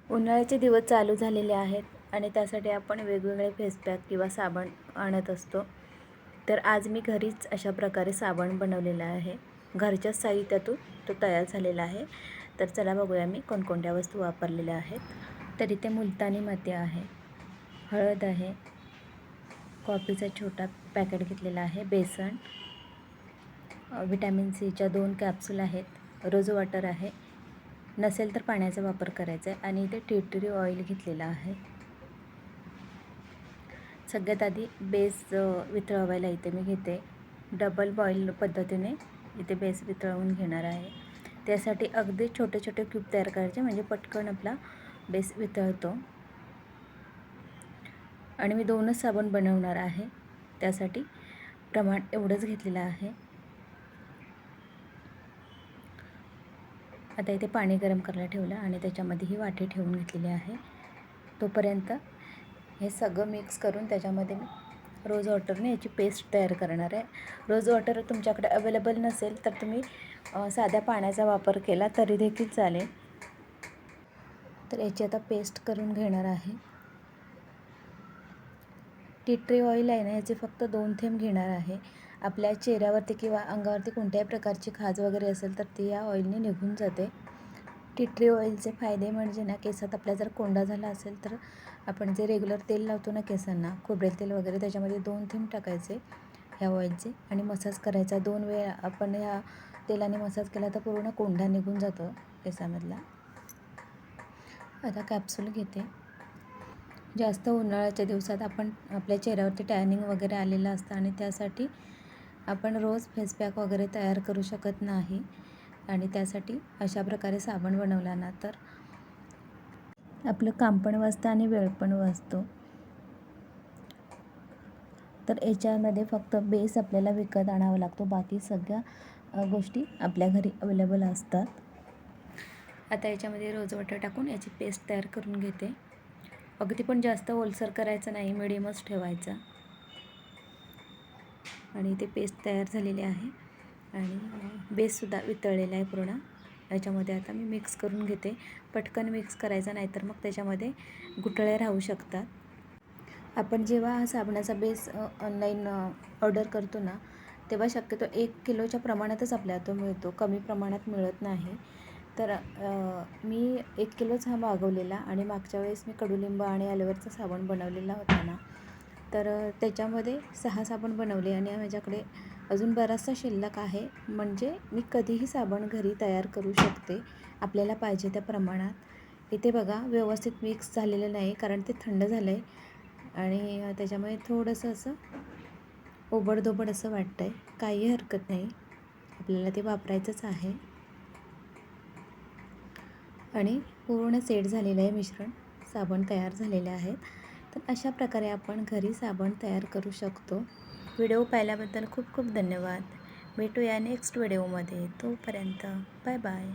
उन्हाळ्याचे दिवस चालू झालेले आहेत आणि त्यासाठी आपण वेगवेगळे फेस पॅक किंवा साबण आणत असतो. तर आज मी घरीच अशा प्रकारे साबण बनवलेला आहे. घरच्याच साहित्यातून तो तयार झालेला आहे. तर चला बघूया मी कोणकोणत्या वस्तू वापरलेल्या आहेत. तर इथे मुलतानी माती आहे, हळद आहे, कॉफीचा छोटा पॅकेट घेतलेला आहे, बेसन, व्हिटॅमिन सीच्या 2 कॅप्सूल आहेत, रोज वॉटर आहे, नसेल तर पाण्याचा वापर करायचा आहे आणि इथे टी ट्री ऑइल घेतलेला आहे. सगळ्यात आधी बेस वितळवायला इथे मी घेते. डबल बॉईल पद्धतीने इथे बेस वितळवून घेणार आहे. त्यासाठी अगदी छोटे छोटे क्यूब तयार करायचे म्हणजे पटकन आपला बेस वितळतो. आणि मी 2च साबण बनवणार आहे, त्यासाठी प्रमाण एवढंच घेतलेलं आहे. आता इथे पाणी गरम करायला ठेवलं आणि त्याच्यामध्ये ही वाटी ठेवून घेतलेली आहे. तोपर्यंत हे सगळं मिक्स करून त्याच्यामध्ये मी रोज वॉटरने याची पेस्ट तयार करणार आहे. रोज वॉटर तुमच्याकडे अवेलेबल नसेल तर तुम्ही साध्या पाण्याचा वापर केला तरी देखील चालेल. तर याची आता पेस्ट करून घेणार आहे. टी ट्री ऑइल आहे ना, याचे फक्त 2 थेंब घेणार आहे. आपल्या चेहऱ्यावरती किंवा अंगावरती कोणत्याही प्रकारची खाज वगैरे असेल तर ती या ऑइलने निघून जाते. टी ट्री ऑइलचे फायदे म्हणजे ना, केसात आपल्या जर कोंडा झाला असेल तर आपण जे रेग्युलर तेल लावतो ना केसांना, खोबरेल तेल वगैरे, त्याच्यामध्ये 2 थेंब टाकायचे ह्या ऑइलचे आणि मसाज करायचा. 2 वेळा आपण ह्या तेलाने मसाज केला तर पूर्ण कोंडा निघून जातो केसामधला. आता कॅप्सूल घेते. जास्त उन्हाळ्याच्या दिवसात आपण आपल्या चेहऱ्यावरती टॅनिंग वगैरे आलेलं असतं आणि त्यासाठी आपण रोज फेस पॅक वगैरे तयार करू शकत नाही आणि त्यासाठी अशा प्रकारे साबण बनवला ना तर आपलं काम पण वाचतं आणि वेळ पण वाचतो. तर याच्यामध्ये फक्त बेस आपल्याला विकत आणावा लागतो, बाकी सगळ्या गोष्टी आपल्या घरी अवेलेबल असतात. आता याच्यामध्ये रोज वॉटर टाकून याची पेस्ट तयार करून घेते. अगदी पण जास्त ओलसर करायचं नाही, मिडियमच ठेवायचा. आणि इथे पेस्ट तयार झालेली आहे आणि बेससुद्धा वितळलेला आहे पूर्ण. याच्यामध्ये आता मी मिक्स करून घेते. पटकन मिक्स करायचा, नाहीतर मग त्याच्यामध्ये गुठळ्या राहू शकतात. आपण जेव्हा हा साबणाचा बेस ऑनलाईन ऑर्डर करतो ना, तेव्हा शक्यतो 1 किलोच्या प्रमाणातच आपल्याला तो मिळतो, कमी प्रमाणात मिळत नाही. तर मी 1 किलोच हा मागवलेला आणि मागच्या वेळेस मी कडुलिंब आणि ॲलोवेराचा साबण बनवलेला होता ना, तर त्याच्यामध्ये 6 साबण बनवले आणि माझ्याकडे अजून बराचसा शिल्लक आहे. म्हणजे मी कधीही साबण घरी तयार करू शकते आपल्याला पाहिजे त्या प्रमाणात. इथे बघा व्यवस्थित मिक्स झालेलं नाही, कारण ते थंड झालं आहे आणि त्याच्यामुळे थोडंसं असं ओबडधोबड असं वाटतं आहे. काही हरकत नाही, आपल्याला ते वापरायचंच आहे. आणि पूर्ण सेट झालेलं आहे मिश्रण, साबण तयार झालेले आहेत. तर अशा प्रकारे आपण घरी साबण तयार करू शकतो. व्हिडिओ पाहिल्याबद्दल खूप खूप धन्यवाद. भेटूया नेक्स्ट व्हिडिओमध्ये. तोपर्यंत बाय बाय.